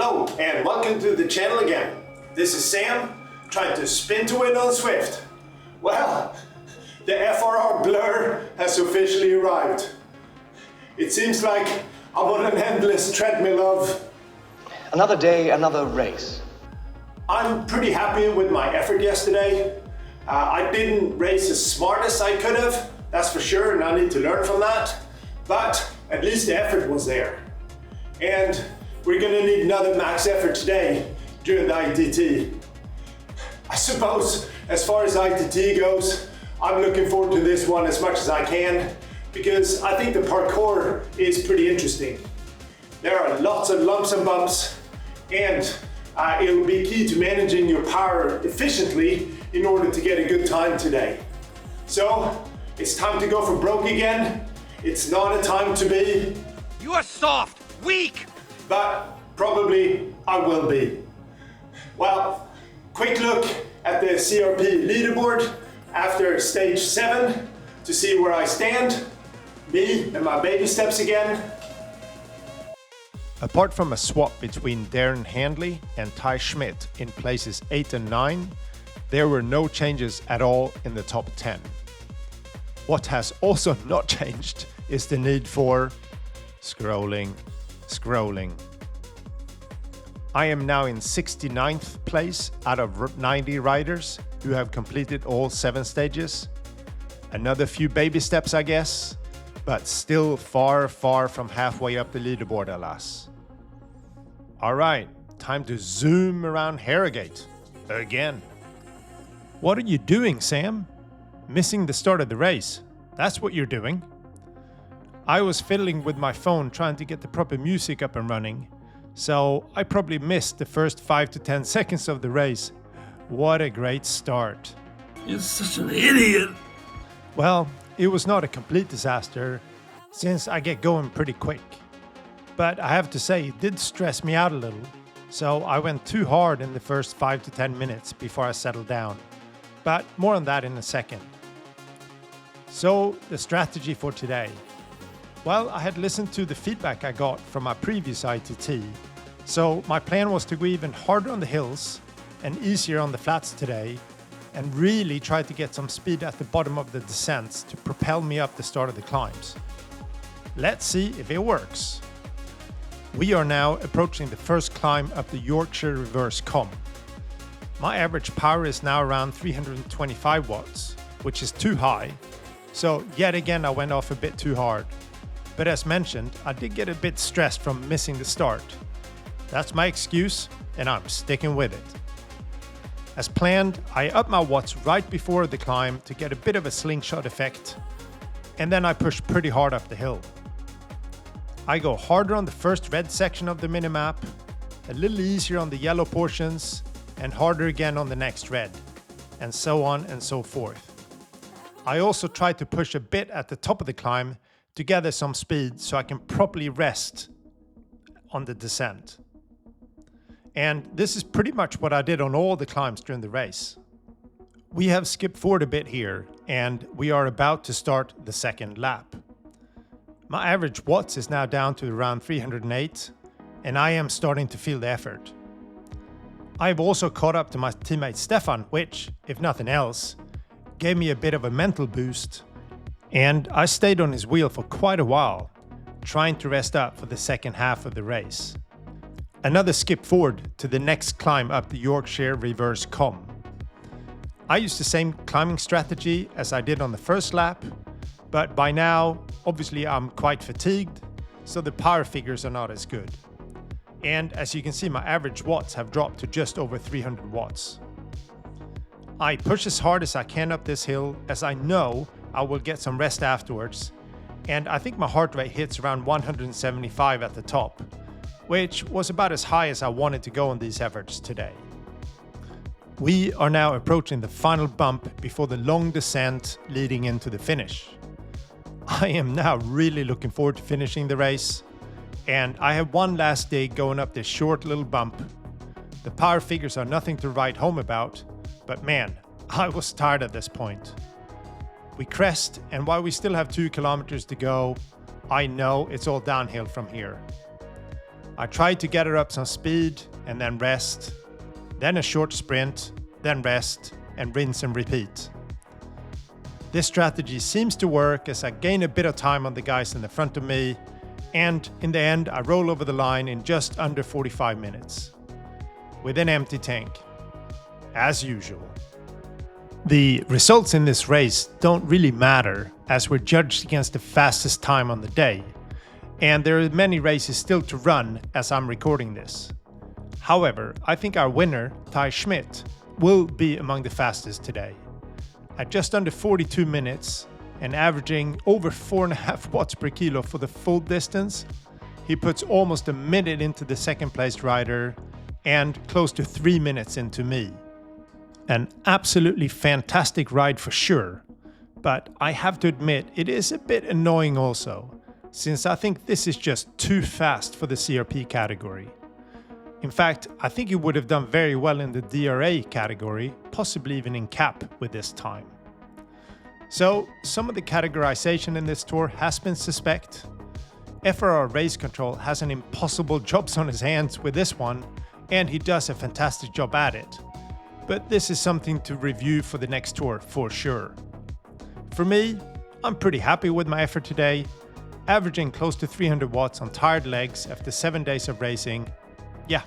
Hello and welcome to the channel again. This is Sam, trying to spin to win on Zwift. Well, the FRR blur has officially arrived. It seems like I'm on an endless treadmill of... Another day, another race. I'm pretty happy with my effort yesterday. I didn't race as smart as I could have, that's for sure, and I need to learn from that. But at least the effort was there. And we're gonna need another max effort today during the iTT. I suppose as far as iTT goes, I'm looking forward to this one as much as I can because I think the parkour is pretty interesting. There are lots of lumps and bumps and it will be key to managing your power efficiently in order to get a good time today. So it's time to go for broke again. It's not a time to be... You are soft, weak! But probably I will be. Well, quick look at the CRP leaderboard after stage 7 to see where I stand. Me and my baby steps again. Apart from a swap between Darren Handley and Ty Schmidt in places 8 and 9, there were no changes at all in the top 10. What has also not changed is the need for scrolling. I am now in 69th place out of 90 riders who have completed all 7 stages. Another few baby steps, I guess, but still far from halfway up the leaderboard, alas. Alright, time to zoom around Harrogate again. What are you doing, Sam? Missing the start of the race. That's what you're doing. I was fiddling with my phone trying to get the proper music up and running, so I probably missed the first 5 to 10 seconds of the race. What a great start. You're such an idiot. Well, it was not a complete disaster, since I get going pretty quick. But I have to say, it did stress me out a little, so I went too hard in the first 5 to 10 minutes before I settled down. But more on that in a second. So, the strategy for today. Well, I had listened to the feedback I got from my previous ITT, so my plan was to go even harder on the hills and easier on the flats today, and really try to get some speed at the bottom of the descents to propel me up the start of the climbs. Let's see if it works. We are now approaching the first climb up the Yorkshire reverse comb. My average power is now around 325 watts, which is too high, so yet again I went off a bit too hard. But as mentioned, I did get a bit stressed from missing the start. That's my excuse, and I'm sticking with it. As planned, I upped my watts right before the climb to get a bit of a slingshot effect, and then I pushed pretty hard up the hill. I go harder on the first red section of the minimap, a little easier on the yellow portions, and harder again on the next red, and so on and so forth. I also tried to push a bit at the top of the climb to gather some speed so I can properly rest on the descent. And this is pretty much what I did on all the climbs during the race. We have skipped forward a bit here, and we are about to start the second lap. My average watts is now down to around 308, and I am starting to feel the effort. I've also caught up to my teammate Stefan, which, if nothing else, gave me a bit of a mental boost, and I stayed on his wheel for quite a while, trying to rest up for the second half of the race. Another skip forward to the next climb up the Yorkshire reverse comb. I used the same climbing strategy as I did on the first lap, but by now, obviously I'm quite fatigued, so the power figures are not as good. And as you can see, my average watts have dropped to just over 300 watts. I push as hard as I can up this hill, as I know I will get some rest afterwards, and I think my heart rate hits around 175 at the top, which was about as high as I wanted to go on these efforts today. We are now approaching the final bump before the long descent leading into the finish. I am now really looking forward to finishing the race, and I have one last dig going up this short little bump. The power figures are nothing to write home about, but man, I was tired at this point. We crest, and while we still have 2 kilometers to go, I know it's all downhill from here. I try to get her up some speed and then rest, then a short sprint, then rest, and rinse and repeat. This strategy seems to work as I gain a bit of time on the guys in the front of me, and in the end I roll over the line in just under 45 minutes. With an empty tank. As usual. The results in this race don't really matter as we're judged against the fastest time on the day, and there are many races still to run as I'm recording this. However, I think our winner, Ty Schmidt, will be among the fastest today. At just under 42 minutes and averaging over 4.5 watts per kilo for the full distance, he puts almost a minute into the second placed rider and close to 3 minutes into me. An absolutely fantastic ride for sure, but I have to admit it is a bit annoying also, since I think this is just too fast for the CRP category. In fact, I think you would have done very well in the DRA category, possibly even in cap with this time. So, some of the categorization in this tour has been suspect. FRR Race Control has an impossible job on his hands with this one, and he does a fantastic job at it. But this is something to review for the next tour for sure. For me, I'm pretty happy with my effort today, averaging close to 300 watts on tired legs after 7 days of racing. Yeah,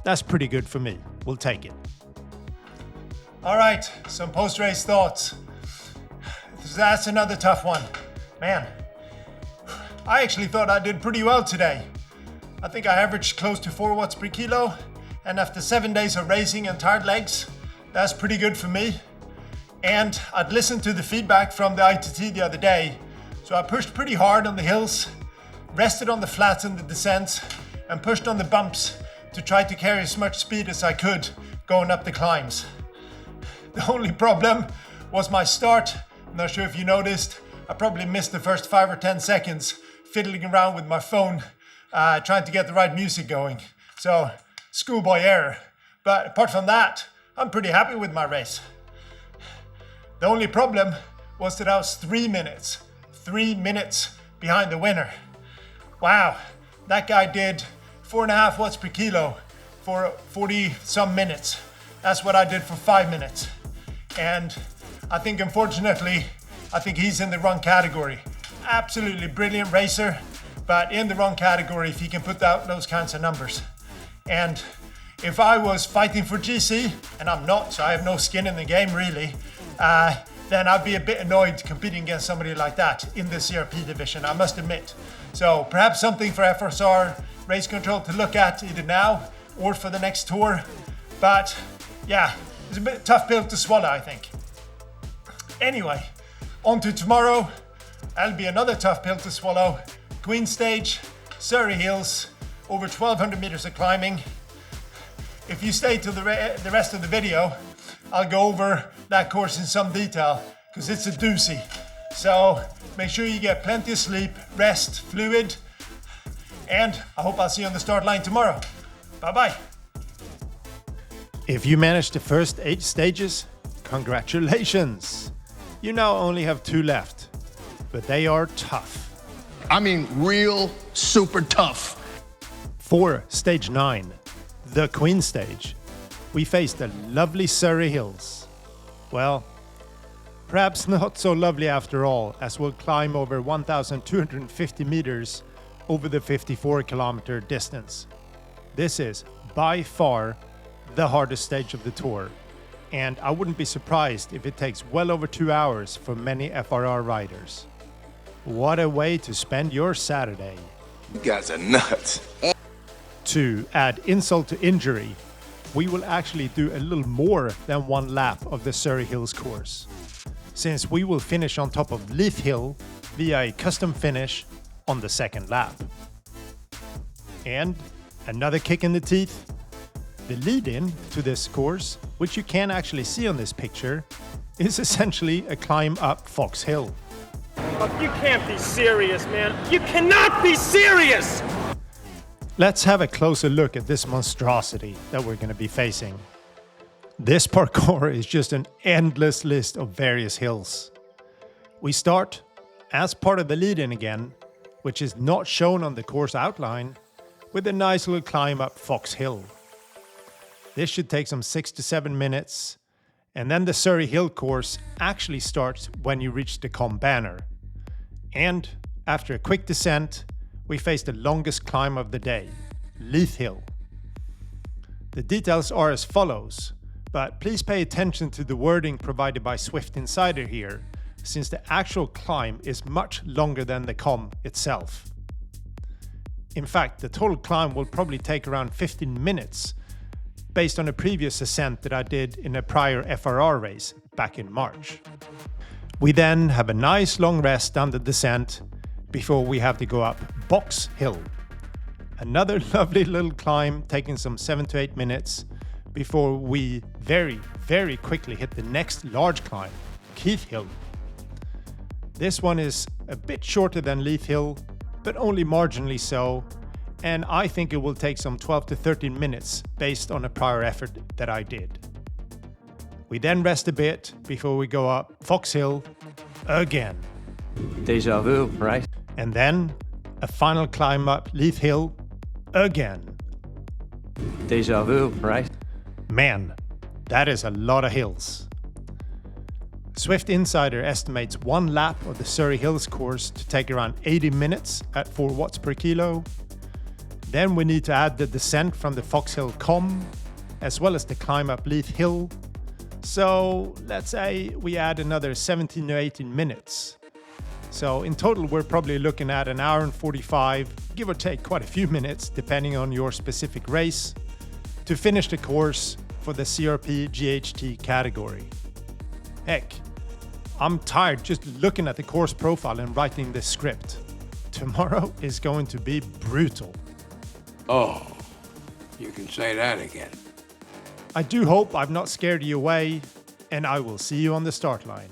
that's pretty good for me. We'll take it. Alright, some post-race thoughts. That's another tough one. Man, I actually thought I did pretty well today. I think I averaged close to 4 watts per kilo, and after 7 days of racing and tired legs, that's pretty good for me. And I'd listened to the feedback from the iTT the other day, so I pushed pretty hard on the hills, rested on the flats and the descents, and pushed on the bumps to try to carry as much speed as I could going up the climbs. The only problem was my start. I'm not sure if you noticed, I probably missed the first 5 or 10 seconds fiddling around with my phone, trying to get the right music going. So, schoolboy error. But apart from that, I'm pretty happy with my race. The only problem was that I was 3 minutes behind the winner. Wow, that guy did 4.5 watts per kilo for 40 some minutes. That's what I did for 5 minutes. And I think unfortunately, he's in the wrong category. Absolutely brilliant racer, but in the wrong category if he can put out those kinds of numbers. And if I was fighting for GC, and I'm not, so I have no skin in the game really, then I'd be a bit annoyed competing against somebody like that in the CRP division, I must admit. So perhaps something for FSR Race Control to look at either now or for the next tour. But yeah, it's a bit tough pill to swallow, I think. Anyway, on to tomorrow. That'll be another tough pill to swallow. Queen Stage, Surrey Hills, over 1,200 meters of climbing. If you stay till the rest of the video, I'll go over that course in some detail, because it's a doozy. So make sure you get plenty of sleep, rest, fluid, and I hope I'll see you on the start line tomorrow. Bye-bye. If you managed the first 8 stages, congratulations! You now only have 2 left, but they are tough. I mean, real super tough. For stage 9, the Queen Stage, we face the lovely Surrey Hills. Well, perhaps not so lovely after all, as we'll climb over 1,250 meters over the 54-kilometer distance. This is by far the hardest stage of the tour, and I wouldn't be surprised if it takes well over 2 hours for many FRR riders. What a way to spend your Saturday. You guys are nuts. To add insult to injury, we will actually do a little more than 1 lap of the Surrey Hills course, since we will finish on top of Leaf Hill via a custom finish on the 2nd lap. And another kick in the teeth, the lead-in to this course, which you can actually see on this picture, is essentially a climb up Fox Hill. You can't be serious, man. You cannot be serious! Let's have a closer look at this monstrosity that we're going to be facing. This parkour is just an endless list of various hills. We start, as part of the lead-in again, which is not shown on the course outline, with a nice little climb up Fox Hill. This should take some 6 to 7 minutes, and then the Surrey Hill course actually starts when you reach the Com Banner. And after a quick descent, we face the longest climb of the day, Leith Hill. The details are as follows, but please pay attention to the wording provided by Zwift Insider here, since the actual climb is much longer than the Com itself. In fact, the total climb will probably take around 15 minutes, based on a previous ascent that I did in a prior FRR race back in March. We then have a nice long rest on the descent before we have to go up Box Hill. Another lovely little climb taking some 7 to 8 minutes before we very quickly hit the next large climb, Keith Hill. This one is a bit shorter than Leith Hill, but only marginally so, and I think it will take some 12 to 13 minutes based on a prior effort that I did. We then rest a bit before we go up Fox Hill again. Déjà vu, right? And then a final climb up Leith Hill again. Déjà vu, right? Man, that is a lot of hills. Zwift Insider estimates one lap of the Surrey Hills course to take around 80 minutes at 4 watts per kilo. Then we need to add the descent from the Fox Hill Com, as well as the climb up Leith Hill. So let's say we add another 17 to 18 minutes. So in total, we're probably looking at an hour and 45, give or take quite a few minutes, depending on your specific race, to finish the course for the CRP GHT category. Heck, I'm tired just looking at the course profile and writing this script. Tomorrow is going to be brutal. Oh, you can say that again. I do hope I've not scared you away, and I will see you on the start line.